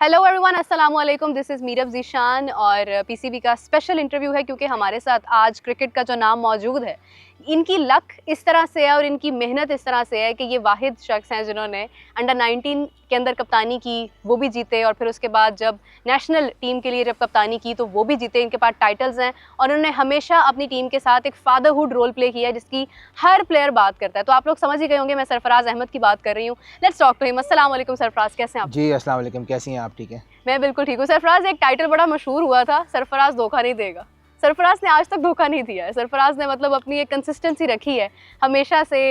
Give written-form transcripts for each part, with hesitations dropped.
Hello everyone, अस्सलाम वालेकुम। This is Meerab Zeeshan और पीसीबी का स्पेशल इंटरव्यू है क्योंकि हमारे साथ आज क्रिकेट का जो नाम मौजूद है, इनकी लक इस तरह से है और इनकी मेहनत इस तरह से है कि ये वाहिद शख्स हैं जिन्होंने अंडर 19 के अंदर कप्तानी की, वो भी जीते, और फिर उसके बाद जब नेशनल टीम के लिए जब कप्तानी की तो वो भी जीते। इनके पास टाइटल्स हैं और उन्होंने हमेशा अपनी टीम के साथ एक फादरहुड रोल प्ले किया है जिसकी हर प्लेयर बात करता है। तो आप लोग समझ ही गए होंगे मैं सरफराज अहमद की बात कर रही हूँ। Let's talk to him. अस्सलाम वालेकुम सरफराज, कैसे हैं आप? जी अस्सलाम वालेकुम, कैसी हैं आप? ठीक है, मैं बिल्कुल ठीक हूँ। सरफराज, एक टाइटल बड़ा मशहूर हुआ था, सरफराज धोखा नहीं देगा। सरफराज ने आज तक धोखा नहीं दिया है। सरफराज ने मतलब अपनी एक कंसिस्टेंसी रखी है हमेशा से,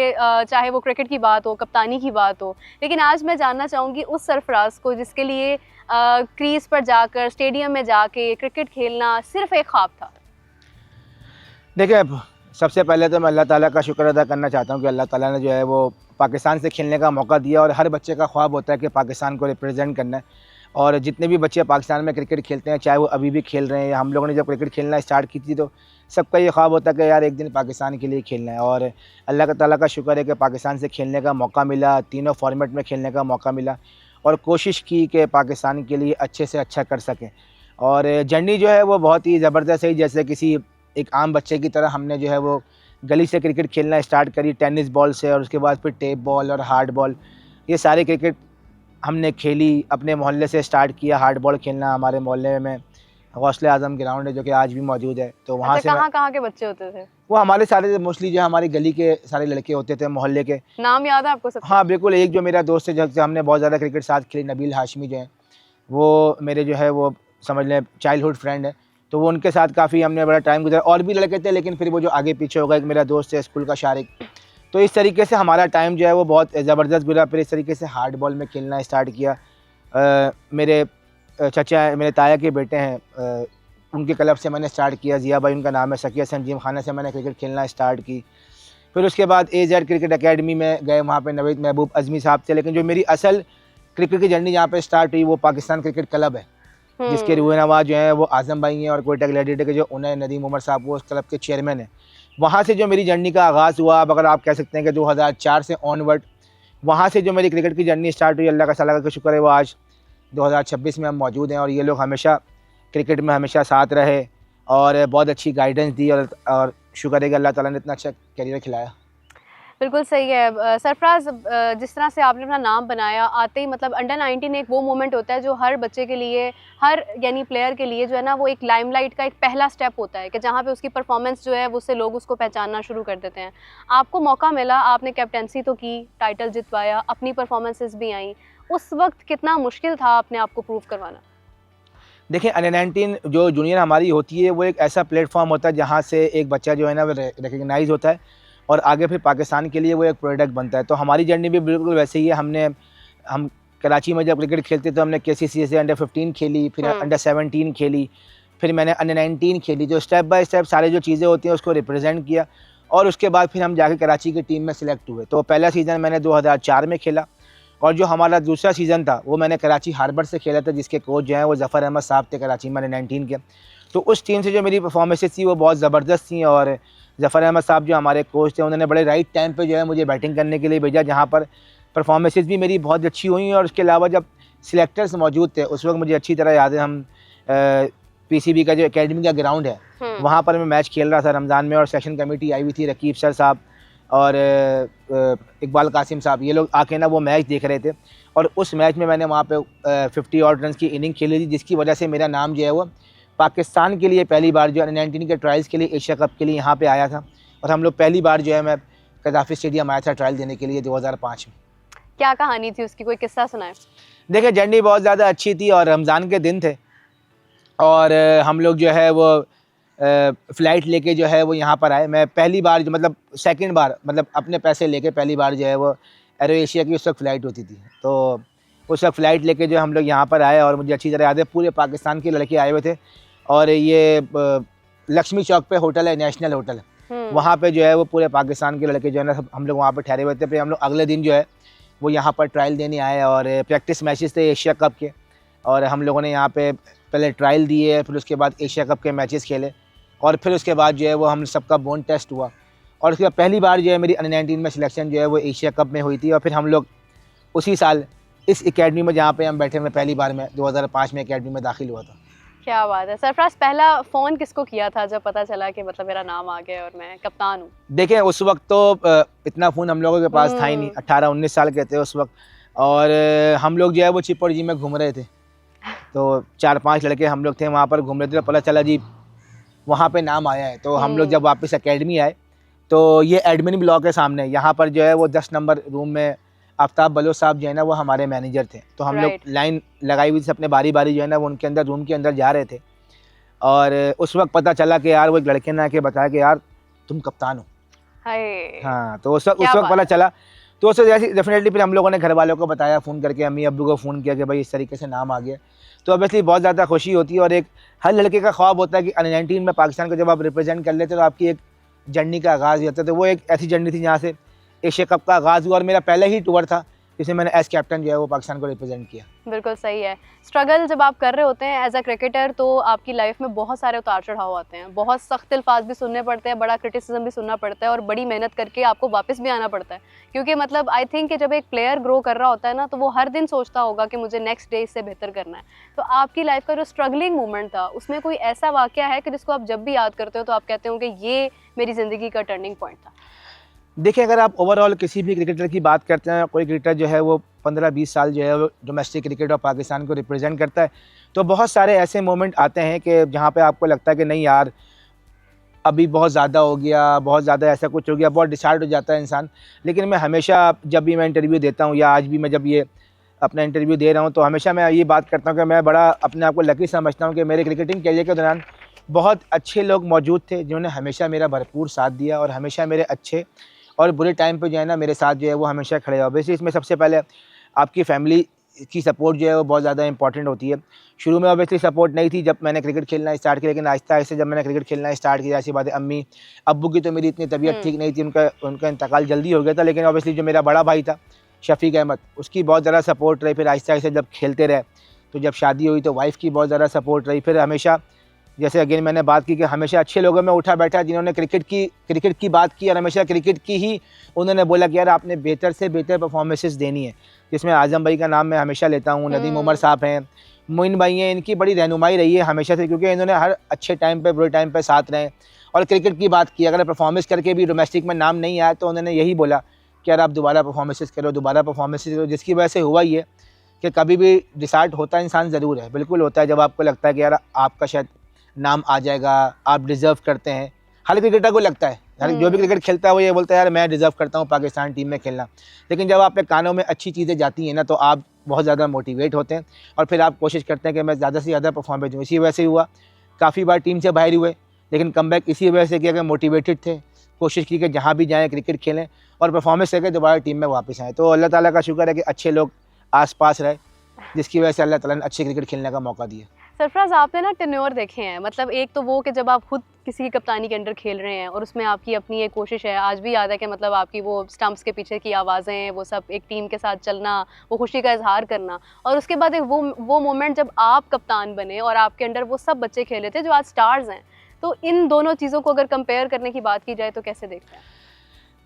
चाहे वो क्रिकेट की बात हो, कप्तानी की बात हो। लेकिन आज मैं जानना चाहूँगी उस सरफराज को जिसके लिए क्रीज पर जाकर, स्टेडियम में जाके क्रिकेट खेलना सिर्फ एक ख्वाब था। देखिए सबसे पहले तो मैं अल्लाह ताला का शुक्र अदा करना चाहता हूँ कि अल्लाह ताला ने जो है वो पाकिस्तान से खेलने का मौका दिया। और हर बच्चे का ख्वाब होता है कि पाकिस्तान को रिप्रेजेंट करना है। और जितने भी बच्चे पाकिस्तान में क्रिकेट खेलते हैं, चाहे वो अभी भी खेल रहे हैं, हम लोगों ने जब क्रिकेट खेलना स्टार्ट की थी तो सबका ये ख्वाब होता है कि यार एक दिन पाकिस्तान के लिए खेलना है। और अल्लाह ताला का शुक्र है कि पाकिस्तान से खेलने का मौका मिला, तीनों फॉर्मेट में खेलने का मौका मिला और कोशिश की कि पाकिस्तान के लिए अच्छे से अच्छा कर सकें। और जर्नी जो है वो बहुत ही ज़बरदस्त है। जैसे किसी एक आम बच्चे की तरह हमने जो है वो गली से क्रिकेट खेलना स्टार्ट करी, टेनिस बॉल से, और उसके बाद फिर टेप बॉल और हार्ड बॉल, ये सारे क्रिकेट हमने खेली। अपने मोहल्ले से स्टार्ट किया हार्ड बॉल खेलना। हमारे मोहल्ले में गौसले आज़म ग्राउंड है जो कि आज भी मौजूद है। तो वहाँ से कहाँ के बच्चे होते थे? वो हमारे सारे मोस्टली जो हमारी गली के सारे लड़के होते थे, मोहल्ले के। नाम याद है आपको सब? हाँ बिल्कुल, एक जो मेरा दोस्त है जिससे हमने बहुत ज़्यादा क्रिकेट साथ खेली, नबील हाशमी जो है, वो मेरे जो है वो समझ लें चाइल्डहुड फ्रेंड है। तो वो उनके साथ काफ़ी हमने बड़ा टाइम गुजारा। और भी लड़के थे लेकिन फिर वो जो आगे पीछे होगा, एक मेरा दोस्त है स्कूल का शारिक। तो इस तरीके से हमारा टाइम जो है वो बहुत ज़बरदस्त गुजरा। फिर इस तरीके से हार्ड बॉल में खेलना स्टार्ट किया। मेरे चचा, मेरे ताया के बेटे हैं, उनके क्लब से मैंने स्टार्ट किया। जिया भाई उनका नाम है, सकिया संजीम खाना से मैंने क्रिकेट खेलना स्टार्ट की। फिर उसके बाद AZ क्रिकेट अकेडमी में गए, वहाँ पे नवीद महबूब अज़मी साहब थे। लेकिन जो मेरी असल क्रिकेट की जर्नी जहाँ पे स्टार्ट हुई वो पाकिस्तान क्रिकेट क्लब है, जिसके रूहनवा जो है वो आज़म भाई हैं, और कोयटा ग्लैडिएटर के जो उन्हें नदीम उमर साहब वो उस क्लब के चेयरमैन हैं। वहाँ से जो मेरी जर्नी का आगाज़ हुआ, अब अगर आप कह सकते हैं कि 2004 से ऑनवर्ड, वहाँ से जो मेरी क्रिकेट की जर्नी स्टार्ट हुई, अल्लाह का सलाह का शुक्र है वो आज 2026 में हम मौजूद हैं। और ये लोग हमेशा क्रिकेट में हमेशा साथ रहे और बहुत अच्छी गाइडेंस दी, और शुक्र है कि अल्लाह ताला ने इतना अच्छा करियर खिलाया। बिल्कुल सही है। सरफराज, जिस तरह से आपने अपना नाम बनाया, आते ही मतलब अंडर 19 एक वो मोमेंट होता है जो हर बच्चे के लिए, हर यानी प्लेयर के लिए जो है ना, वो एक लाइमलाइट का एक पहला स्टेप होता है कि जहाँ पे उसकी परफॉर्मेंस जो है उससे लोग उसको पहचानना शुरू कर देते हैं। आपको मौका मिला, आपने कैप्टेंसी तो की, टाइटल जितवाया, अपनी परफॉर्मेंसेस भी आई। उस वक्त कितना मुश्किल था अपने आप को प्रूव करवाना? देखिए अंडर 19 जो जूनियर हमारी होती है वो एक ऐसा प्लेटफॉर्म होता है जहाँ से एक बच्चा जो है ना वो रिकग्नाइज़ होता है और आगे फिर पाकिस्तान के लिए वो एक प्रोडक्ट बनता है। तो हमारी जर्नी भी बिल्कुल वैसे ही है। हम कराची में जब क्रिकेट खेलते तो हमने KCC से अंडर 15 खेली, फिर अंडर 17 खेली, फिर मैंने अंडर 19 खेली। जो स्टेप बाय स्टेप सारे जो चीज़ें होती हैं उसको रिप्रेजेंट किया, और उसके बाद फिर हम जाके कराची की टीम में सिलेक्ट हुए। तो पहला सीज़न मैंने 2004 में खेला, और जो हमारा दूसरा सीज़न था वो मैंने कराची हार्बर से खेला था, जिसके कोच जो हैं वो ज़फ़र अहमद साहब थे कराची में अंडर 19 के। तो उस टीम से जो मेरी परफॉर्मेंसेस थी वो बहुत ज़बरदस्त थी, और ज़फ़र अहमद साहब जो हमारे कोच थे उन्होंने बड़े राइट टाइम पे जो है मुझे बैटिंग करने के लिए भेजा, जहाँ पर परफॉर्मेंसेस भी मेरी बहुत अच्छी हुई। और उसके अलावा जब सिलेक्टर्स मौजूद थे उस वक्त मुझे अच्छी तरह याद है, हम PCB का जो एकेडमी का ग्राउंड है वहाँ पर मैं मैच खेल रहा था रमज़ान में, और सेक्शन कमेटी आई हुई थी, रकीब सर साहब और इकबाल कासिम साहब, ये लोग आके ना वो मैच देख रहे थे। और उस मैच में मैंने वहाँ पे 50 और रन की इनिंग खेली थी, जिसकी वजह से मेरा नाम जो है वो पाकिस्तान के लिए पहली बार जो अंडर 19 के ट्रायल्स के लिए एशिया कप के लिए यहाँ पे आया था। और हम लोग पहली बार जो है मैं कदाफ़ी स्टेडियम आया था ट्रायल देने के लिए 2005 में। क्या कहानी थी उसकी, कोई किस्सा सुनाए? देखिए जर्नी बहुत ज़्यादा अच्छी थी, और रमज़ान के दिन थे, और हम लोग जो है वो फ़्लाइट लेके जो है वो यहाँ पर आए। मैं पहली बार जो मतलब सेकंड बार मतलब अपने पैसे लेके पहली बार जो है वो एरो एशिया की उस वक्त फ़्लाइट होती थी, तो उस वक्त फ़्लाइट लेके जो हम लोग यहाँ पर आए। और मुझे अच्छी तरह याद है पूरे पाकिस्तान के लड़के आए हुए थे, और ये लक्ष्मी चौक पे होटल है, नेशनल होटल, वहाँ पे जो है वो पूरे पाकिस्तान के लड़के जो है ना सब हम लोग वहाँ पर ठहरे हुए थे। फिर हम लोग अगले दिन जो है वो यहाँ पर ट्रायल देने आए, और प्रैक्टिस मैचेस थे एशिया कप के, और हम लोगों ने यहाँ पे पहले ट्रायल दिए, फिर उसके बाद एशिया कप के मैचेस खेले, और फिर उसके बाद जो है वो हम सबका बोन टेस्ट हुआ। और उसके बाद पहली बार जो है मेरी अंडर 19 में सिलेक्शन जो है वो एशिया कप में हुई थी, और फिर हम लोग उसी साल इस एकेडमी में जहाँ पे हम बैठे हुए पहली बार मैं 2005 में एकेडमी में दाखिल हुआ था। क्या बात है। सरफराज, पहला फ़ोन किसको किया था जब पता चला कि मतलब मेरा नाम आ गया और मैं कप्तान हूँ? देखिए उस वक्त तो इतना फ़ोन हम लोगों के पास था ही नहीं, 18-19 साल के थे उस वक्त, और हम लोग जो है वो चिपौड़ जी में घूम रहे थे। तो 4-5 लड़के हम लोग थे वहाँ पर घूम रहे थे, तो पता चला जी वहाँ पे नाम आया है। तो हम लोग जब वापस एकेडमी आए तो ये एडमिन ब्लॉक है सामने, यहाँ पर जो है वो 10 नंबर रूम में आफ्ताब बलोच साहब जो है ना वो हमारे मैनेजर थे। तो हम लोग लाइन लगाई हुई थी अपने बारी बारी जो है ना वो उनके अंदर रूम के अंदर जा रहे थे, और उस वक्त पता चला कि यार वो एक लड़के ने आके बताया कि यार तुम कप्तान हो। हाँ, तो उस वक्त पता चला। तो उससे जैसे डेफिनेटली फिर हम लोगों ने घर वालों को बताया, फ़ोन करके अम्मी अब्बू को फ़ोन किया कि भाई इस तरीके से नाम आ गया। तो ऑब्वियसली बहुत ज़्यादा खुशी होती है, और एक हर लड़के का ख्वाब होता है कि अंडर-19 में पाकिस्तान को जब आप रिप्रेजेंट कर लेते हो तो आपकी एक जर्नी का आगाज़ होता है। तो वो एक ऐसी जर्नी थी जहाँ से एशिया कप का आगाज़ हुआ, और मेरा पहला ही टूर था जिसमें मैंने एज कैप्टन जो है वो पाकिस्तान को रिप्रेजेंट किया। बिल्कुल सही है। स्ट्रगल जब आप कर रहे होते हैं एज अ क्रिकेटर तो आपकी लाइफ में बहुत सारे उतार चढ़ाव आते हैं, बहुत सख्त अल्फाज भी सुनने पड़ते हैं, बड़ा क्रिटिसिज्म भी सुनना पड़ता है, और बड़ी मेहनत करके आपको वापस भी आना पड़ता है। क्योंकि मतलब आई थिंक कि जब एक प्लेयर ग्रो कर रहा होता है ना तो वो हर दिन सोचता होगा कि मुझे नेक्स्ट डे इससे बेहतर करना है। तो आपकी लाइफ का जो स्ट्रगलिंग मोमेंट था उसमें कोई ऐसा वाकया है कि जिसको आप जब भी याद करते हो तो आप कहते हो कि ये मेरी ज़िंदगी का टर्निंग पॉइंट था? देखिए अगर आप ओवरऑल किसी भी क्रिकेटर की बात करते हैं, कोई क्रिकेटर जो है वो 15-20 साल जो है वो डोमेस्टिक क्रिकेट और पाकिस्तान को रिप्रेजेंट करता है, तो बहुत सारे ऐसे मोमेंट आते हैं कि जहाँ पे आपको लगता है कि नहीं यार अभी बहुत ज़्यादा हो गया, बहुत ज़्यादा ऐसा कुछ हो गया, बहुत डिसहार्ट हो जाता है इंसान। लेकिन मैं हमेशा जब भी मैं इंटरव्यू देता हूँ या आज भी मैं जब ये अपना इंटरव्यू दे रहा हूँ तो हमेशा मैं ये बात करता हूँ कि मैं बड़ा अपने आप को लकी समझता हूँ कि मेरे क्रिकेटिंग कैरियर के दौरान बहुत अच्छे लोग मौजूद थे जिन्होंने हमेशा मेरा भरपूर साथ दिया, और हमेशा मेरे अच्छे और बुरे टाइम पे जो है ना मेरे साथ जो है वो हमेशा खड़े हो। वैसे इसमें सबसे पहले आपकी फैमिली की सपोर्ट जो है वो बहुत ज़्यादा इंपॉर्टेंट होती है। शुरू में ऑब्वियसली सपोर्ट नहीं थी जब मैंने क्रिकेट खेलना स्टार्ट किया, लेकिन आहिस्ता आहिस्ता जब मैंने क्रिकेट खेलना स्टार्ट किया, ऐसी बात है अम्मी अब्बू की तो मेरी इतनी तबीयत ठीक नहीं थी, उनका इंतकाल जल्दी हो गया था, लेकिन ऑब्वियसली जो मेरा बड़ा भाई था शफीक अहमद उसकी बहुत ज़्यादा सपोर्ट रही। फिर आहिस्ता आहिस्ता जब खेलते रहे तो जब शादी हुई तो वाइफ़ की बहुत ज़्यादा सपोर्ट रही। फिर हमेशा जैसे अगेन मैंने बात की कि हमेशा अच्छे लोगों में उठा बैठा जिन्होंने क्रिकेट की बात की, और हमेशा क्रिकेट की ही उन्होंने बोला कि यार आपने बेहतर से बेहतर परफॉर्मेंसेस देनी है, जिसमें आज़म भाई का नाम मैं हमेशा लेता हूँ, नदीम उमर साहब हैं, मोइन भाई हैं, इनकी बड़ी रहनुमाई रही है हमेशा से, क्योंकि इन्होंने हर अच्छे टाइम पे बुरे टाइम पे साथ रहे। और क्रिकेट की बात की, अगर परफॉर्मेंस करके भी डोमेस्टिक में नाम नहीं आया तो उन्होंने यही बोला कि यार आप दोबारा परफॉर्मेंसेस करो, जिसकी वजह से हुआ ये कि कभी भी डिसहार्ट होता इंसान ज़रूर है, बिल्कुल होता है, जब आपको लगता है कि यार आपका शायद नाम आ जाएगा, आप डिज़र्व करते हैं। हर क्रिकेटर को लगता है, हर जो भी क्रिकेट खेलता है वो ये बोलता है यार मैं डिज़र्व करता हूँ पाकिस्तान टीम में खेलना। लेकिन जब आपके कानों में अच्छी चीज़ें जाती हैं ना तो आप बहुत ज़्यादा मोटिवेट होते हैं, और फिर आप कोशिश करते हैं कि मैं ज़्यादा से ज़्यादा परफॉर्मेंस दूँ। इसी वजह से हुआ, काफ़ी बार टीम से बाहर हुए, लेकिन कमबैक इसी वजह से किया कि मोटिवेटेड थे, कोशिश की कि जहाँ भी जाएँ क्रिकेट खेलें और परफॉर्मेंस करके दोबारा टीम में वापस आएँ। तो अल्लाह ताला का शुक्र है कि अच्छे लोग आस-पास रहे, जिसकी वजह से अल्लाह ताला ने अच्छे क्रिकेट खेलने का मौका दिया। सरफराज, आपने ना टेन्योर देखे हैं, मतलब एक तो वो कि जब आप खुद किसी की कप्तानी के अंडर खेल रहे हैं और उसमें आपकी अपनी एक कोशिश है, आज भी याद है कि मतलब आपकी वो स्टंप्स के पीछे की आवाज़ें, वो सब एक टीम के साथ चलना, वो खुशी का इजहार करना, और उसके बाद एक वो मोमेंट जब आप कप्तान बने और आपके अंडर वो सब बच्चे खेले थे जो आज स्टार्स हैं। तो इन दोनों चीज़ों को अगर कंपेयर करने की बात की जाए तो कैसे देखते हैं?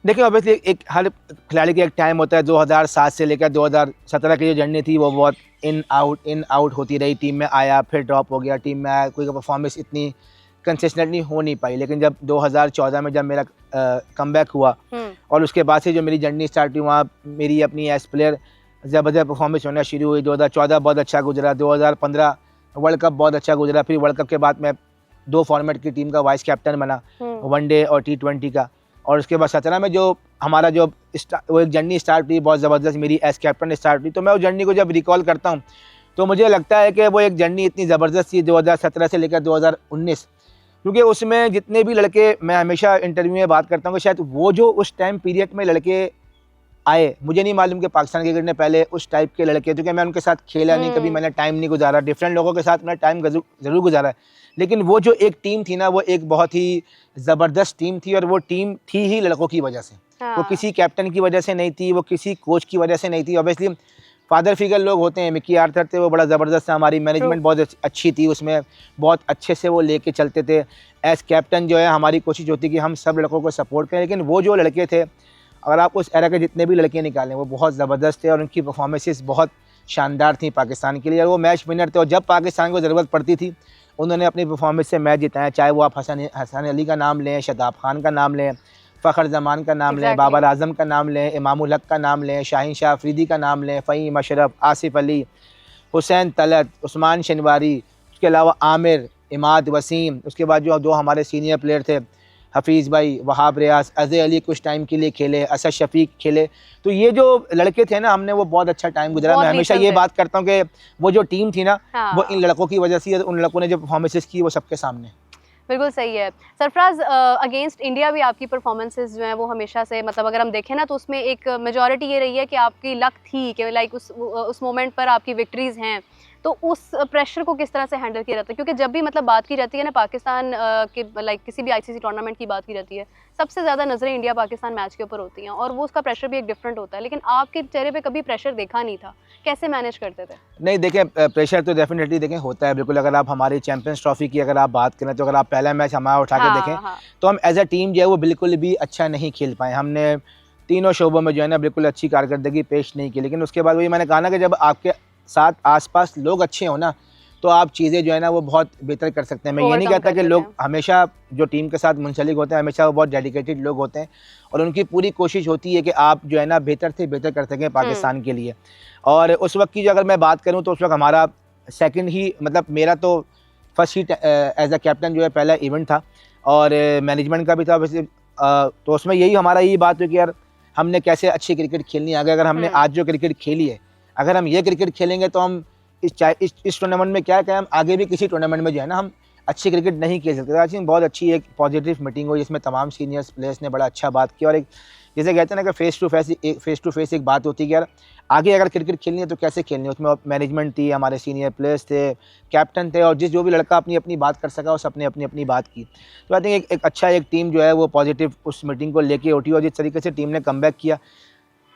देखिए ऑब्वियसली एक हर खिलाड़ी का एक टाइम होता है, 2007 से लेकर 2017 की जो जर्नी थी वो बहुत इन आउट होती रही, टीम में आया फिर ड्रॉप हो गया, टीम में आया, कोई परफॉर्मेंस इतनी कंसिस्टेंटली हो नहीं पाई। लेकिन जब 2014 में जब मेरा कमबैक हुआ और उसके बाद से जो मेरी जर्नी स्टार्ट हुई, वहाँ मेरी अपनी एज प्लेयर ज़बरदस्त परफॉर्मेंस होना शुरू हुई। 2014 बहुत अच्छा गुजरा, 2015 वर्ल्ड कप बहुत अच्छा गुजरा, फिर वर्ल्ड कप के बाद मैं 2 फॉर्मेट की टीम का वाइस कैप्टन बना, वनडे और T20 का। और उसके बाद 17 में जो हमारा जो वो एक जर्नी स्टार्ट हुई बहुत ज़बरदस्त, मेरी एज कैप्टन स्टार्ट हुई। तो मैं उस जर्नी को जब रिकॉल करता हूँ तो मुझे लगता है कि वो एक जर्नी इतनी ज़बरदस्त थी 2017 से लेकर 2019, क्योंकि उसमें जितने भी लड़के, मैं हमेशा इंटरव्यू में बात करता हूँ कि शायद वो जो उस टाइम पीरियड में लड़के आए, मुझे नहीं मालूम कि पाकिस्तान क्रिकेट ने पहले उस टाइप के लड़के, क्योंकि मैं उनके साथ खेला नहीं, कभी मैंने टाइम नहीं गुजारा, डिफरेंट लोगों के साथ मैंने टाइम ज़रूर गुजारा है, लेकिन वो जो एक टीम थी ना वो एक बहुत ही ज़बरदस्त टीम थी, और वो टीम थी ही लड़कों की वजह से। वो किसी कैप्टन की वजह से नहीं थी, वो किसी कोच की वजह से नहीं थी। ऑब्वियसली फादर फिगर लोग होते हैं, मिकी आर्थर थे, वो बड़ा ज़बरदस्त था, हमारी मैनेजमेंट बहुत अच्छी थी, उसमें बहुत अच्छे से वो लेके चलते थे। एज कैप्टन जो है हमारी कोशिश होती कि हम सब लड़कों को सपोर्ट करें, लेकिन वो जो लड़के थे, अगर आप उस एरा के जितने भी लड़के निकालें वो बहुत ज़बरदस्त थे और उनकी परफॉर्मेंसेस बहुत शानदार थी पाकिस्तान के लिए, और वो मैच विनर थे। और जब पाकिस्तान को ज़रूरत पड़ती थी उन्होंने अपनी परफॉर्मेंस से मैच जिताया, चाहे वो आप हसन अली का नाम लें, शदाब खान का नाम लें, फ़खर जमान का नाम लें, बाबर आजम का नाम लें, इमामुल हक का नाम लें, शाहीन शाह अफरीदी का नाम लें, फ़हीम अशरफ, आसिफ अली, हुसैन तलत, उस्मान शनवारी, उसके अलावा आमिर, इमाद वसीम, उसके बाद जो दो हमारे सीनियर प्लेयर थे हफीज़ भाई, वहाब रियाज, अज़े अली कुछ टाइम के लिए खेले, असद शफीक खेले। तो ये जो लड़के थे ना, हमने वो बहुत अच्छा टाइम गुजरा। मैं हमेशा ये बात करता हूँ कि वो जो टीम थी ना, वो इन लड़कों की वजह से, उन लड़कों ने जो परफॉर्मेंसेस की वो सबके सामने। बिल्कुल सही है। सरफराज, अगेंस्ट इंडिया भी आपकी परफॉर्मेंसेस जो हैं वो हमेशा से, मतलब अगर हम देखें ना, तो उसमें एक मेजॉरिटी ये रही है कि आपकी लक थी कि लाइक उस मोमेंट पर आपकी विक्ट्रीज़ हैं। तो उस प्रेशर को किस तरह से हैंडल किया जाता है? क्योंकि जब भी मतलब बात की जाती है ना पाकिस्तान के, लाइक किसी भी आईसीसी टूर्नामेंट की बात की जाती है, सबसे ज़्यादा नज़रें इंडिया पाकिस्तान मैच के ऊपर होती हैं, और वो उसका प्रेशर भी एक डिफरेंट होता है। लेकिन आपके चेहरे पे कभी प्रेशर देखा नहीं था, कैसे मैनेज करते थे? नहीं, देखें, प्रेशर तो डेफिनेटली देखें होता है बिल्कुल। अगर आप हमारी चैंपियंस ट्रॉफी की अगर आप बात करें, तो अगर आप पहला मैच हमारा उठा के देखें, तो हम एज अ टीम जो है वो बिल्कुल भी अच्छा नहीं खेल पाए। हमने तीनों शोबों में जो है ना बिल्कुल अच्छी कारकर्दगी पेश नहीं की। लेकिन उसके बाद वही मैंने कहा ना कि जब आपके साथ आसपास लोग अच्छे हों ना, तो आप चीज़ें जो है ना वो बहुत बेहतर कर सकते हैं। मैं ये नहीं कहता कि लोग हमेशा जो टीम के साथ मुंसलिक होते हैं हमेशा वो बहुत डेडिकेटेड लोग होते हैं, और उनकी पूरी कोशिश होती है कि आप जो है ना बेहतर से बेहतर कर सकें पाकिस्तान के लिए। और उस वक्त की जो अगर मैं बात करूँ, तो उस वक्त हमारा सेकंड ही, मतलब मेरा तो फर्स्ट ही एज अ कैप्टन जो है पहला इवेंट था, और मैनेजमेंट का भी था वैसे। तो उसमें यही हमारा यही बात हुई कि यार हमने कैसे अच्छी क्रिकेट खेलनी है। अगर हमने आज जो क्रिकेट खेली है, अगर हम ये क्रिकेट खेलेंगे तो हम इस टूर्नामेंट में क्या है, हम आगे भी किसी टूर्नामेंट में जो है ना हम अच्छी क्रिकेट नहीं खेल सकते। आई थिंक बहुत अच्छी एक पॉजिटिव मीटिंग हुई, जिसमें तमाम सीनियर्स प्लेयर्स ने बड़ा अच्छा बात किया। और एक जैसे कहते हैं ना कि फेस टू फेस एक बात होती है कि यार आगे अगर क्रिकेट खेलनी है तो कैसे खेलनी है। उसमें मैनेजमेंट थी, हमारे सीनियर प्लेयर्स थे, कैप्टन थे, और जो भी लड़का अपनी अपनी बात कर सका उस अपने अपनी बात की। तो आई थिंक एक अच्छा एक टीम जो है वो पॉजिटिव उस मीटिंग को लेके उठी, और जिस तरीके से टीम ने कमबैक किया।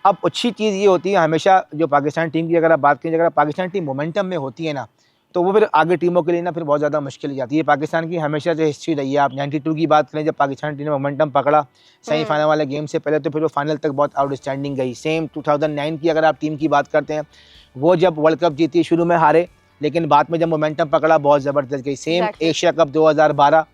अब अच्छी चीज़ ये होती है हमेशा जो पाकिस्तान टीम की अगर आप बात करें, अगर पाकिस्तान टीम मोमेंटम में होती है ना, तो वो फिर आगे टीमों के लिए ना फिर बहुत ज़्यादा मुश्किल हो जाती है। पाकिस्तान की हमेशा से हिस्ट्री रही है। आप 92 की बात करें, जब पाकिस्तान टीम ने मोमेंटम पकड़ा सेमीफाइनल वाले गेम से पहले, तो फिर वो फाइनल तक बहुत आउटस्टैंडिंग गई। सेम 2009 की अगर आप टीम की बात करते हैं, वो जब वर्ल्ड कप जीती शुरू में हारे, लेकिन बाद में जब मोमेंटम पकड़ा बहुत ज़बरदस्त गई। सेम एशिया कप 2012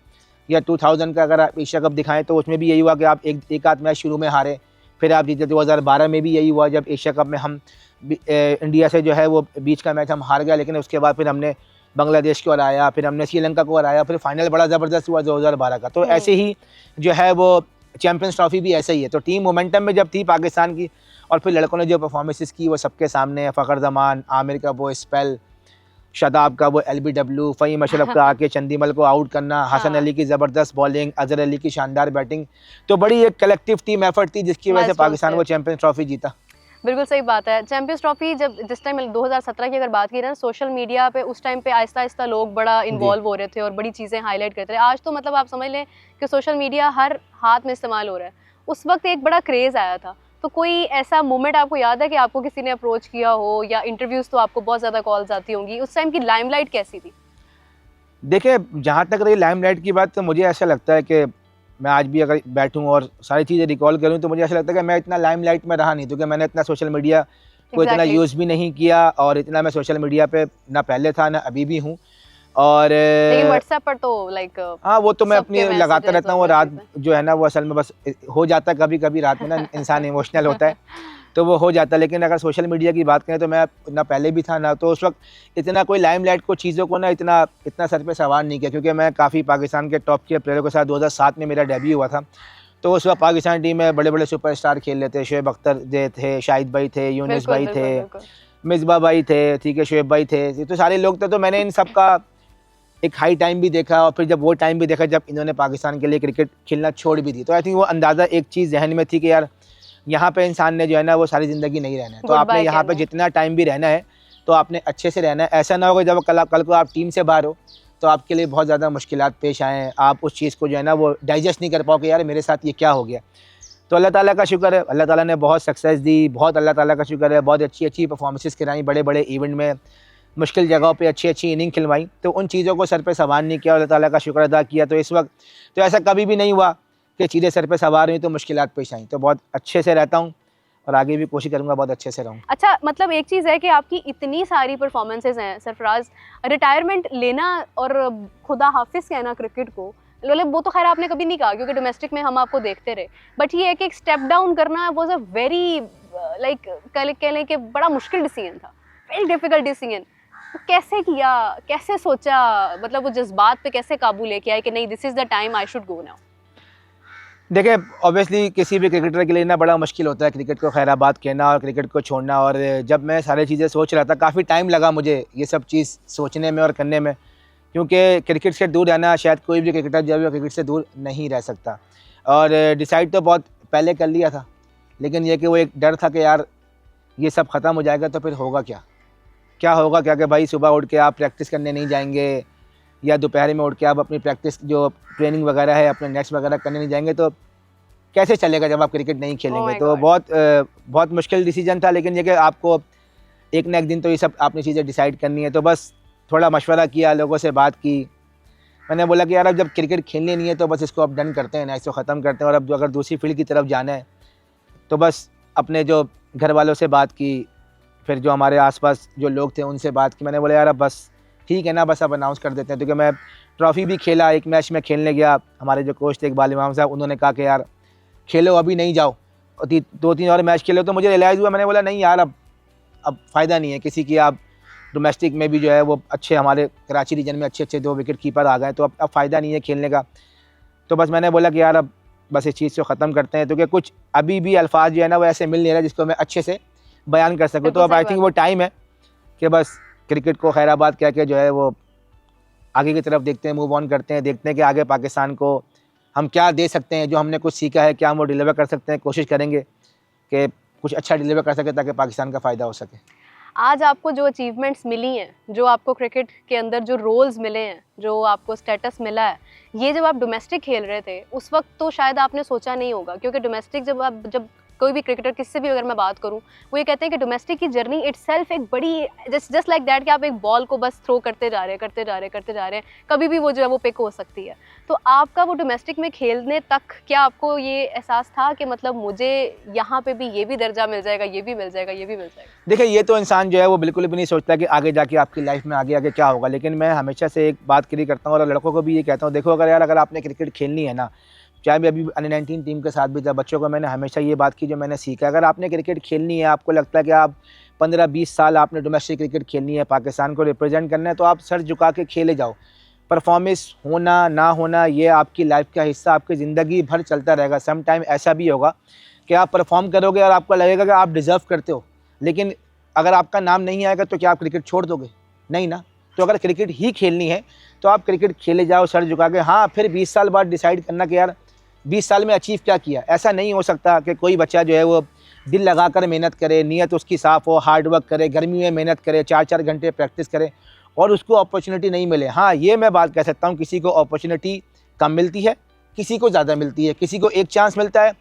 या 2000 का अगर आप एशिया कप दिखाएँ, तो उसमें भी यही हुआ कि आप एक आध मैच शुरू में हारे, फिर आप जीते। 2012 में भी यही हुआ जब एशिया कप में हम इंडिया से जो है वो बीच का मैच हम हार गया, लेकिन उसके बाद फिर हमने बांग्लादेश को हराया, फिर हमने श्रीलंका को हराया, फिर फाइनल बड़ा ज़बरदस्त हुआ 2012 का। तो ऐसे ही जो है वो चैम्पियंस ट्रॉफी भी ऐसे ही है। तो टीम मोमेंटम में जब थी पाकिस्तान की, और फिर लड़कों ने जो परफॉर्मेंसेस की वो सबके सामने, फ़खर जमान, आमिर का वो स्पेल, शादाब का वो LBW, फ़हीम अशरफ का आके चंदीमल को आउट करना, हसन अली की ज़बरदस्त बॉलिंग, अज़हर अली की शानदार बैटिंग। तो बड़ी एक कलेक्टिव टीम एफर्ट थी जिसकी वजह से पाकिस्तान वो चैंपियंस ट्रॉफी जीता। बिल्कुल सही बात है। चैंपियंस ट्रॉफी जब जिस टाइम 2017 की अगर बात की ना, सोशल मीडिया पे उस टाइम पे आहिस्ता आहिस्ता लोग बड़ा इन्वॉल्व हो रहे थे और बड़ी चीज़ें हाईलाइट करते थे। आज तो मतलब आप समझ लें कि सोशल मीडिया हर हाथ में इस्तेमाल हो रहा है। उस वक्त एक बड़ा क्रेज़ आया था। तो कोई ऐसा मोमेंट आपको याद है कि आपको किसी ने अप्रोच किया हो, या इंटरव्यूज़ तो आपको बहुत ज़्यादा कॉल्स आती होंगी, उस टाइम की लाइमलाइट कैसी थी? देखिए, जहाँ तक रही लाइमलाइट की बात, तो मुझे ऐसा लगता है कि मैं आज भी अगर बैठूँ और सारी चीज़ें रिकॉल करूँ, तो मुझे ऐसा लगता है कि मैं इतना लाइमलाइट में रहा नहीं, क्योंकि मैंने इतना सोशल मीडिया को इतना यूज़ भी नहीं किया, और इतना मैं सोशल मीडिया पे ना पहले था ना अभी भी हूँ। और लेकिन व्हाट्सएप पर तो लाइक हाँ, वो तो मैं अपनी लगाता रहता हूँ, और रात जो है ना वो असल में बस हो जाता है, कभी कभी रात में ना इंसान इमोशनल होता है तो वो हो जाता है। लेकिन अगर सोशल मीडिया की बात करें, तो मैं ना पहले भी था ना, तो उस वक्त इतना कोई लाइमलाइट को चीज़ों को ना इतना सर पे सवार नहीं किया, क्योंकि मैं काफ़ी पाकिस्तान के टॉप के प्लेयरों के साथ 2007 में मेरा डेब्यू हुआ था। तो उस वक्त पाकिस्तान टीम में बड़े बड़े सुपरस्टार खेल रहे थे। शोएब अख्तर जे थे, शाहिद भाई थे, यूनुस भाई थे, मिसबा भाई थे, ठीक है, शोएब भाई थे, तो सारे लोग थे। तो मैंने इन सब का एक हाई टाइम भी देखा, और फिर जब वो टाइम भी देखा जब इन्होंने पाकिस्तान के लिए क्रिकेट खेलना छोड़ भी दी, तो आई थिंक वो अंदाज़ा एक चीज़ जहन में थी कि यार यहाँ पे इंसान ने जो है ना वो सारी ज़िंदगी नहीं रहना है। तो आपने यहाँ पे जितना टाइम भी रहना है तो आपने अच्छे से रहना है। ऐसा ना हो कि जब कल को आप टीम से बाहर हो तो आपके लिए बहुत ज़्यादा मुश्किलात पेश आएँ, आप उस चीज़ को जो है ना वो डाइजेस्ट नहीं कर पाओ कि यार मेरे साथ ये क्या हो गया। तो अल्लाह ताला का शुक्र है, अल्लाह ताला ने बहुत सक्सेस दी, बहुत अल्लाह ताला का शुक्र है, बहुत अच्छी अच्छी परफॉर्मेंसेस कराई, बड़े बड़े इवेंट में मुश्किल जगहों पे अच्छी अच्छी इनिंग खिलवाई। तो उन चीज़ों को सर पे सवार नहीं किया, अल्लाह ताला का शुक्र अदा किया। तो इस वक्त तो ऐसा कभी भी नहीं हुआ कि चीज़ें सर पे सवार हुई तो मुश्किलात पेश आई। तो बहुत अच्छे से रहता हूँ, और आगे भी कोशिश करूँगा बहुत अच्छे से रहूँ। अच्छा, मतलब एक चीज़ है कि आपकी इतनी सारी परफॉर्मेंसेज हैं सरफराज, रिटायरमेंट लेना और खुदा हाफिज़ कहना क्रिकेट को, मतलब वो तो खैर आपने कभी नहीं कहा क्योंकि डोमेस्टिक में हम आपको देखते रहे, बट ये है कि एक स्टेप डाउन करना वाज अ वेरी लाइक कह लें कि बड़ा मुश्किल डिसीजन था, वेरी डिफिकल्ट डिसीजन। तो कैसे किया, कैसे सोचा, मतलब वो जज्बात पे कैसे काबू लेके आए कि नहीं this is the time I should go now? देखिए, ऑब्वियसली किसी भी क्रिकेटर के लिए ना बड़ा मुश्किल होता है क्रिकेट को खैराबाद कहना और क्रिकेट को छोड़ना। और जब मैं सारी चीज़ें सोच रहा था, काफ़ी टाइम लगा मुझे ये सब चीज़ सोचने में और करने में, क्योंकि क्रिकेट से दूर रहना शायद कोई भी क्रिकेटर जो है वो क्रिकेट से दूर नहीं रह सकता। और डिसाइड तो बहुत पहले कर लिया था, लेकिन ये कि वो एक डर था कि यार ये सब ख़त्म हो जाएगा तो फिर होगा क्या? क्या होगा क्या कि भाई सुबह उठ के आप प्रैक्टिस करने नहीं जाएँगे या दोपहर में उठ के आप अपनी प्रैक्टिस जो ट्रेनिंग वगैरह है, अपने नेट्स वगैरह करने नहीं जाएँगे तो कैसे चलेगा जब आप क्रिकेट नहीं ओह खेलेंगे? माय तो गॉड! बहुत मुश्किल डिसीजन था, लेकिन ये कि आपको एक ना एक दिन तो ये सब आपने चीज़ें डिसाइड करनी है। तो बस थोड़ा मशवरा किया, लोगों से बात की। मैंने बोला कि यार अब जब क्रिकेट खेलनी नहीं है तो बस इसको अब डन करते हैं ना, इसको ख़त्म करते हैं। और अब जो अगर दूसरी फील्ड की तरफ जाना है तो बस अपने जो घर वालों से बात की, फिर जो हमारे आस-पास जो लोग थे उनसे बात की। मैंने बोला यार अब बस ठीक है ना, बस अब अनाउंस कर देते हैं। क्योंकि मैं ट्रॉफ़ी भी खेला, एक मैच में खेलने गया, हमारे जो कोच थे इकबाल इमाम साहब, उन्होंने कहा कि यार खेलो अभी नहीं जाओ, और 2-3 और मैच खेलो। तो मुझे रियलाइज़ हुआ, मैंने बोला नहीं यार अब फ़ायदा नहीं है किसी की। आप डोमेस्टिक में भी जो है वो अच्छे हमारे कराची रीजन में अच्छे-अच्छे 2 विकेट कीपर आ गए, तो अब फ़ायदा नहीं है खेलने का। तो बस मैंने बोला कि यार अब बस इस चीज़ को ख़त्म करते हैं, क्योंकि कुछ अभी भी अल्फ़ाज़ जो है ना वो ऐसे मिल नहीं रहा जिसको मैं अच्छे से बयान कर सकूँ। तो बिल्कुल अब सही आई बात थिंक वो है। टाइम है कि बस क्रिकेट को खैराबाद कह के जो है वो आगे की तरफ देखते हैं, मूव ऑन करते हैं, देखते हैं कि आगे पाकिस्तान को हम क्या दे सकते हैं, जो हमने कुछ सीखा है क्या हम वो डिलीवर कर सकते हैं। कोशिश करेंगे कि कुछ अच्छा डिलीवर कर सके ताकि पाकिस्तान का फ़ायदा हो सके। आज आपको जो अचीवमेंट्स मिली हैं, जो आपको क्रिकेट के अंदर जो रोल्स मिले हैं, जो आपको स्टेटस मिला है, ये जब आप डोमेस्टिक खेल रहे थे, उस वक़्त तो शायद आपने सोचा नहीं होगा क्योंकि डोमेस्टिक जब कोई भी क्रिकेटर किससे भी अगर मैं बात करूँ, वो ये कहते हैं कि डोमेस्टिक की जर्नी इटसेल्फ एक बड़ी जस्ट लाइक दैट कि आप एक बॉल को बस थ्रो करते जा रहे हैं, करते जा रहे हैं, करते जा रहे हैं, कभी भी वो जो है वो पिक हो सकती है। तो आपका वो डोमेस्टिक में खेलने तक क्या आपको ये एहसास था कि मतलब मुझे यहाँ पे भी ये भी दर्जा मिल जाएगा, ये भी मिल जाएगा, ये भी मिल जाएगा? देखिए, ये तो इंसान जो है वो बिल्कुल भी नहीं सोचता कि आगे जाके आपकी लाइफ में आगे क्या होगा। लेकिन मैं हमेशा से एक बात क्लियर करता हूँ और लड़कों को भी ये कहता हूँ, देखो अगर आपने क्रिकेट खेलनी है ना, चाहे मैं अभी अंडर-19 टीम के साथ भी था, बच्चों को मैंने हमेशा ये बात की जो मैंने सीखा, अगर आपने क्रिकेट खेलनी है, आपको लगता है कि आप 15-20 साल आपने डोमेस्टिक क्रिकेट खेलनी है, पाकिस्तान को रिप्रेजेंट करना है, तो आप सर झुका के खेले जाओ। परफॉर्मेंस होना ना होना ये आपकी लाइफ का हिस्सा आपकी ज़िंदगी भर चलता रहेगा। सम टाइम ऐसा भी होगा कि आप परफॉर्म करोगे और आपको लगेगा कि आप डिज़र्व करते हो, लेकिन अगर आपका नाम नहीं आएगा तो क्या आप क्रिकेट छोड़ दोगे? नहीं ना। तो अगर क्रिकेट ही खेलनी है तो आप क्रिकेट खेले जाओ सर झुका के। हाँ, फिर 20 साल बाद डिसाइड करना कि यार 20 साल में अचीव क्या किया। ऐसा नहीं हो सकता कि कोई बच्चा जो है वो दिल लगाकर मेहनत करे, नीयत उसकी साफ़ हो, हार्ड वर्क करे, गर्मी में मेहनत करे, 4-4 घंटे प्रैक्टिस करे और उसको अपॉर्चुनिटी नहीं मिले। हाँ, ये मैं बात कह सकता हूँ, किसी को अपॉर्चुनिटी कम मिलती है, किसी को ज़्यादा मिलती है, किसी को 1 चांस मिलता है,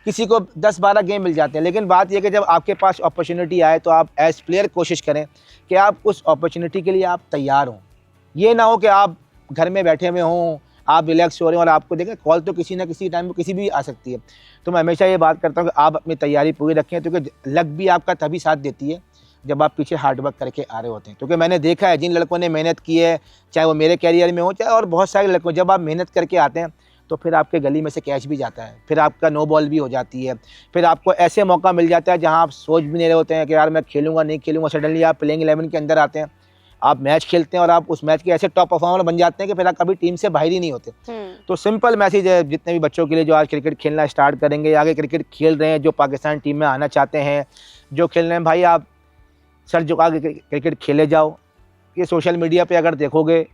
किसी को 10-12 गेम मिल जाते हैं। लेकिन बात यह कि जब आपके पास अपॉर्चुनिटी आए तो आप एज़ प्लेयर कोशिश करें कि आप उस अपॉर्चुनिटी के लिए आप तैयार हों। ये ना हो कि आप घर में बैठे हुए हों, आप रिलैक्स हो रहे हैं और आपको देखें कॉल तो किसी ना किसी टाइम पे किसी भी आ सकती है। तो मैं हमेशा ये बात करता हूँ कि आप अपनी तैयारी पूरी रखें, क्योंकि लक भी आपका तभी साथ देती है जब आप पीछे हार्ड वर्क करके आ रहे होते हैं। क्योंकि मैंने देखा है जिन लड़कों ने मेहनत की है, चाहे वो मेरे करियर में हो चाहे और बहुत सारे लड़कों, जब आप मेहनत करके आते हैं तो फिर आपके गली में से कैच भी जाता है, फिर आपका नो बॉल भी हो जाती है, फिर आपको ऐसे मौका मिल जाता है जहाँ आप सोच भी नहीं रहे होते हैं कि यार मैं खेलूँगा नहीं खेलूँगा, सडनली आप प्लेइंग 11 के अंदर आते हैं, आप मैच खेलते हैं और आप उस मैच के ऐसे टॉप परफॉर्मर बन जाते हैं कि फिर आप कभी टीम से बाहर ही नहीं होते। तो सिंपल मैसेज है जितने भी बच्चों के लिए जो आज क्रिकेट खेलना स्टार्ट करेंगे, आगे क्रिकेट खेल रहे हैं, जो पाकिस्तान टीम में आना चाहते हैं, जो खेल रहे हैं, भाई आप सर झुका के क्रिकेट खेले जाओ। ये सोशल मीडिया पे अगर देखोगे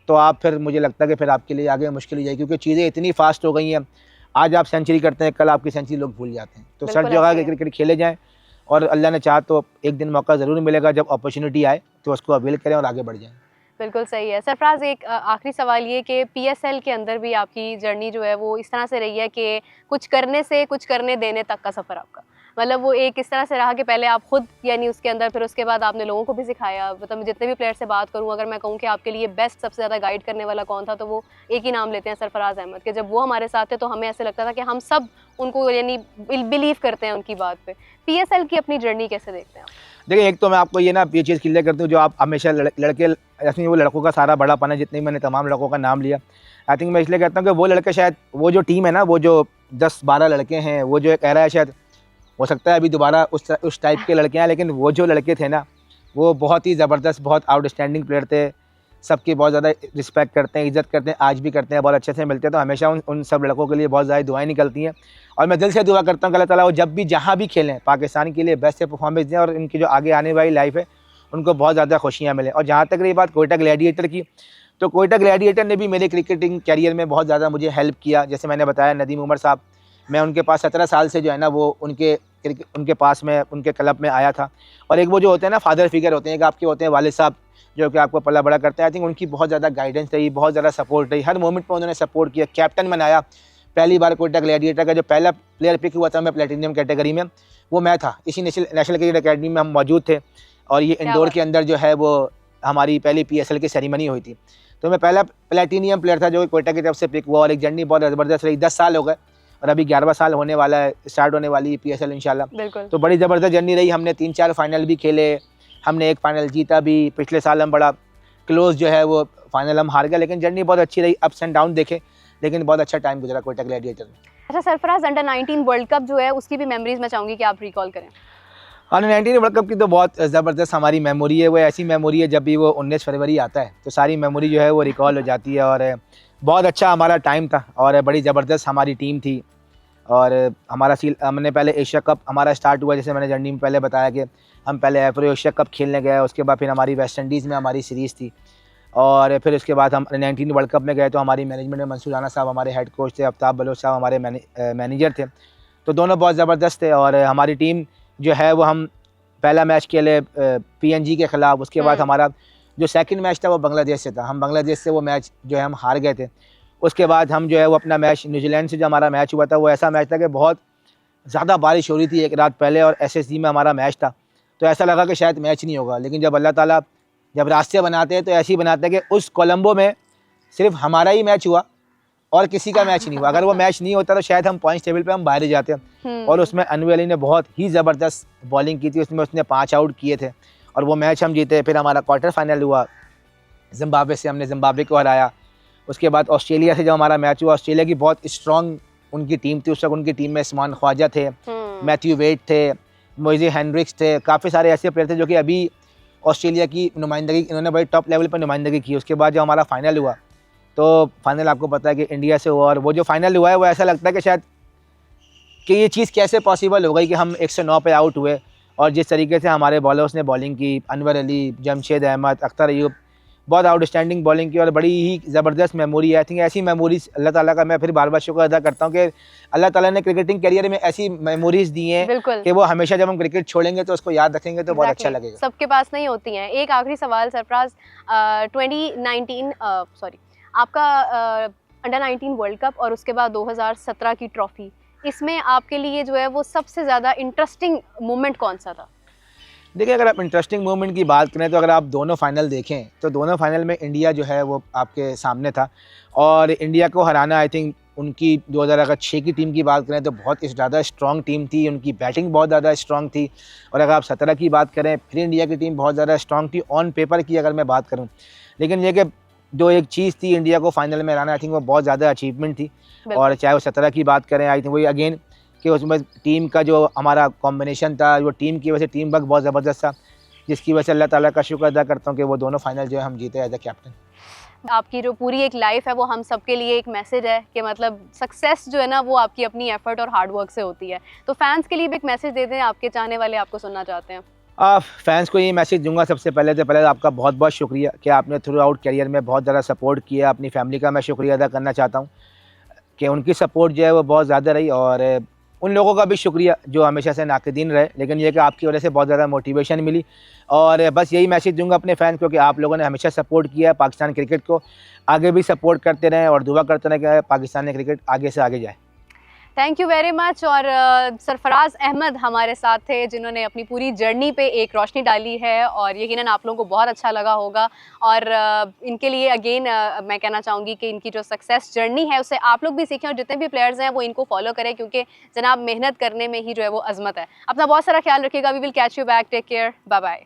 तो आप फिर मुझे लगता है कि फिर आपके लिए आगे मुश्किल हो जाएगी, क्योंकि चीज़ें इतनी फास्ट हो गई हैं। आज आप सेंचुरी करते हैं, कल आपकी सेंचुरी लोग भूल जाते हैं। तो सर झुका के क्रिकेट खेले जाएँ और अल्लाह ने चाहा तो एक दिन मौका ज़रूर मिलेगा, जब अपॉर्चुनिटी आए तो उसको अवेल करें और आगे बढ़ जाएँ। बिल्कुल सही है। सरफराज, एक आखिरी सवाल ये कि पीएसएल के अंदर भी आपकी जर्नी जो है वो इस तरह से रही है कि कुछ करने से कुछ करने देने तक का सफ़र आपका। मतलब वो एक इस तरह से रहा कि पहले आप खुद यानी उसके अंदर, फिर उसके बाद आपने लोगों को भी सिखाया। मतलब जितने भी प्लेयर से बात करूँ, अगर मैं कहूँ कि आपके लिए बेस्ट सबसे ज़्यादा गाइड करने वाला कौन था, तो वो एक ही नाम लेते हैं, सरफराज अहमद, कि जब वो हमारे साथ थे तो हमें ऐसे लगता था कि हम सब उनको यानी बिलीव करते हैं उनकी बात पे। पीएसएल की अपनी जर्नी कैसे देखते हैं आप? देखिए, एक तो मैं आपको ये चीज़ क्लियर करती हूँ, जो आप हमेशा लड़के ऐसे वो लड़कों का सारा बड़ापन है, जितने भी मैंने तमाम लड़कों का नाम लिया, आई थिंक मैं इसलिए कहता हूँ कि वो लड़के शायद, वो जो टीम है ना, वो जो 10-12 लड़के हैं, वो जो एक एरा है, शायद हो सकता है अभी दोबारा उस टाइप के लड़के हैं, लेकिन वो जो लड़के थे ना, वो बहुत ही ज़बरदस्त, बहुत आउटस्टैंडिंग प्लेयर थे। सबकी बहुत ज़्यादा रिस्पेक्ट करते हैं, इज़्ज़त करते हैं, आज भी करते हैं, बहुत अच्छे से मिलते हैं। तो हमेशा उन सब लड़कों के लिए बहुत ज़्यादा दुआएँ निकलती हैं, और मैं दिल से दुआ करता हूँ कि अल्लाह ताला वो जब भी जहाँ भी खेलें, पाकिस्तान के लिए बेस्ट से परफॉर्मेंस दें, और इनकी जो आगे आने वाली लाइफ है उनको बहुत ज़्यादा खुशियाँ मिलें। और जहाँ तक रही बात कोयटा ग्लैडिएटर की, तो कोयटा ग्लैडिएटर ने भी मेरे क्रिकेटिंग कैरियर में बहुत ज़्यादा मुझे हेल्प किया। जैसे मैंने बताया, नदीम उमर साहब, मैं उनके पास 17 साल से जो है ना, वो उनके पास में, उनके क्लब में आया था। और एक वो जो होते हैं ना, फादर फिगर होते हैं, एक आपके होते हैं वालिद साहब, जो कि आपको पला बड़ा करते हैं। आई थिंक उनकी बहुत ज़्यादा गाइडेंस रही, बहुत ज़्यादा सपोर्ट रही, हर मोमेंट पर उन्होंने सपोर्ट किया, कैप्टन बनाया। पहली बार कोयटा ग्लैडिएटर का जो पहला प्लेयर पिक हुआ था मैं प्लेटिनियम कैटेगरी में, वो मैं था। इसी नेशनल क्रिकेट अकेडमी में हम मौजूद थे, और ये इंडोर के अंदर जो है वो हमारी पहली पीएसएल की सेरेमनी हुई थी। तो मैं पहला प्लेटिनियम प्लेयर था जो कोयटा की तरफ से पिक हुआ, और एक जर्नी बहुत ज़बरदस्त रही। 10 साल हो गए, और अभी 11वां साल होने वाला है, स्टार्ट होने वाली है पीएसएल इंशाल्लाह। तो बड़ी ज़बरदस्त जर्नी रही। हमने 3-4 फाइनल भी खेले, हमने एक फाइनल जीता भी। पिछले साल हम बड़ा क्लोज जो है वो फाइनल हम हार गए, लेकिन जर्नी बहुत अच्छी रही, अप्स एंड डाउन देखे, लेकिन बहुत अच्छा टाइम गुजरा कोयटा ग्लैडिएटर में। अच्छा सरफराज, अंडर 19 वर्ल्ड कप जो है उसकी भी मेमोरीज मैं चाहूँगी कि आप रिकॉल करें। अंडर 19 वर्ल्ड कप की तो बहुत ज़बरदस्त हमारी मेमोरी है। वो ऐसी मेमोरी है, जब भी वो 19 फरवरी आता है तो सारी मेमोरी जो है वो रिकॉल हो जाती है। और बहुत अच्छा हमारा टाइम था, और बड़ी ज़बरदस्त हमारी टीम थी। और हमने पहले एशिया कप हमारा स्टार्ट हुआ, जैसे मैंने जर्नी में पहले बताया कि हम पहले एफ्रो एशिया कप खेलने गए, उसके बाद फिर हमारी वेस्ट इंडीज़ में हमारी सीरीज़ थी, और फिर उसके बाद हम 19 वर्ल्ड कप में गए। तो हमारी मैनेजमेंट में मंसूर राना साहब हमारे हेड कोच थे, आफ्ताब बलोच साहब हमारे मैनेजर थे। तो दोनों बहुत ज़बरदस्त थे, और हमारी टीम जो है वो, हम पहला मैच खेले पीएनजी के ख़िलाफ़, उसके बाद हमारा जो सेकंड मैच था वो बांग्लादेश से था। हम बांग्लादेश से वो मैच जो है हम हार गए थे। उसके बाद हम जो है वो अपना मैच न्यूजीलैंड से जो हमारा मैच हुआ था, वो ऐसा मैच था कि बहुत ज़्यादा बारिश हो रही थी एक रात पहले, और एसएसजी में हमारा मैच था। तो ऐसा लगा कि शायद मैच नहीं होगा, लेकिन जब अल्लाह ताला जब रास्ते बनाते हैं तो ऐसे ही बनाते हैं कि उस कोलंबो में सिर्फ हमारा ही मैच हुआ और किसी का मैच नहीं हुआ। अगर वो मैच नहीं होता तो शायद हम पॉइंट्स टेबल पे हम बाहर ही जाते। और उसमें अनवर अली ने बहुत ही ज़बरदस्त बॉलिंग की थी, उसमें उसने 5 आउट किए थे, और वो मैच हम जीते। फिर हमारा क्वार्टर फाइनल हुआ जिम्बाब्वे से, हमने जिम्बाब्वे को हराया। उसके बाद ऑस्ट्रेलिया से जब हमारा मैच हुआ, ऑस्ट्रेलिया की बहुत स्ट्रॉन्ग उनकी टीम थी उस वक्त। उनकी टीम में उस्मान ख्वाजा थे, मैथ्यू वेट थे, मोइज़ी हेनरिक्स थे, काफ़ी सारे ऐसे प्लेयर थे जो कि अभी ऑस्ट्रेलिया की नुमाइंदगी, इन्होंने बड़ी टॉप लेवल पर नुमाइंदगी की। उसके बाद जब हमारा फाइनल हुआ, तो फाइनल आपको पता है कि इंडिया से हुआ, और वो जो फाइनल हुआ है वो ऐसा लगता है कि शायद कि ये चीज़ कैसे पॉसिबल हो गई कि हम 109 पे आउट हुए। और जिस तरीके से हमारे बॉलर्स ने बॉलिंग की, अनवर अली, जमशेद अहमद, अख्तर अयूब, बहुत आउटस्टैंडिंग बॉलिंग की, और बड़ी ही ज़बरदस्त मेमोरी है। आई थिंक ऐसी मेमोरीज़ अल्लाह ताला का मैं फिर बार बार शुक्र अदा करता हूँ कि अल्लाह ताला ने क्रिकेटिंग करियर में ऐसी मेमोरीज़ दी हैं कि वो हमेशा जब हम क्रिकेट छोड़ेंगे तो उसको याद रखेंगे तो बहुत अच्छा लगेगा। सबके पास नहीं होती हैं। एक आखिरी सवाल सरफराज, 2019 सॉरी आपका अंडर 19 वर्ल्ड कप और उसके बाद 2017 की ट्रॉफी, इसमें आपके लिए जो है वो सबसे ज़्यादा इंटरेस्टिंग मोमेंट कौन सा था? देखिए, अगर आप इंटरेस्टिंग मोमेंट की बात करें तो अगर आप दोनों फाइनल देखें तो दोनों फाइनल में इंडिया जो है वो आपके सामने था, और इंडिया को हराना, आई थिंक उनकी 2006 की टीम की बात करें तो बहुत ज़्यादा स्ट्रॉन्ग टीम थी, उनकी बैटिंग बहुत ज़्यादा स्ट्रॉन्ग थी। और अगर आप 17 की बात करें, फिर इंडिया की टीम बहुत ज़्यादा स्ट्रॉन्ग थी ऑन पेपर की अगर मैं बात करूँ। लेकिन ये कि जो एक चीज़ थी इंडिया को फाइनल में हराना, आई थिंक वो बहुत ज़्यादा अचीवमेंट थी। और चाहे वो 17 की बात करें, आई थिंक वही अगेन कि उसमें टीम का जो हमारा कॉम्बिनेशन था, वो टीम की वजह से टीम वर्क बहुत ज़बरदस्त था, जिसकी वजह से अल्लाह ताला का शुक्र अदा करता हूँ कि वो दोनों फाइनल जो है हम जीते एज अ कैप्टन। आपकी जो पूरी एक लाइफ है वो हम सबके लिए एक मैसेज है कि मतलब सक्सेस जो है ना वो आपकी अपनी एफर्ट और हार्ड वर्क से होती है। तो फैंस के लिए भी एक मैसेज दे दें, आपके चाहने वाले आपको सुनना चाहते हैं। फैंस को ये मैसेज दूंगा, सबसे पहले तो आपका बहुत बहुत शुक्रिया कि आपने थ्रू आउट करियर में बहुत ज़्यादा सपोर्ट किया। अपनी फैमिली का मैं शुक्रिया अदा करना चाहता हूँ कि उनकी सपोर्ट जो है वो बहुत ज़्यादा रही, और उन लोगों का भी शुक्रिया जो हमेशा से नाक़दीन रहे, लेकिन ये कि आपकी वजह से बहुत ज़्यादा मोटिवेशन मिली। और बस यही मैसेज दूंगा अपने फैंस को कि आप लोगों ने हमेशा सपोर्ट किया है पाकिस्तान क्रिकेट को, आगे भी सपोर्ट करते रहें और दुआ करते रहें कि पाकिस्तानी क्रिकेट आगे से आगे जाए। Thank you very much. और सरफराज अहमद हमारे साथ थे जिन्होंने अपनी पूरी जर्नी पे एक रोशनी डाली है और यकीनन आप लोगों को बहुत अच्छा लगा होगा। और इनके लिए अगेन मैं कहना चाहूँगी कि इनकी जो सक्सेस जर्नी है उससे आप लोग भी सीखें और जितने भी प्लेयर्स हैं वो इनको फॉलो करें, क्योंकि जनाब मेहनत करने में ही जो है वो अजमत है। अपना बहुत सारा ख्याल रखिएगा। We will catch you back. Take care. Bye bye.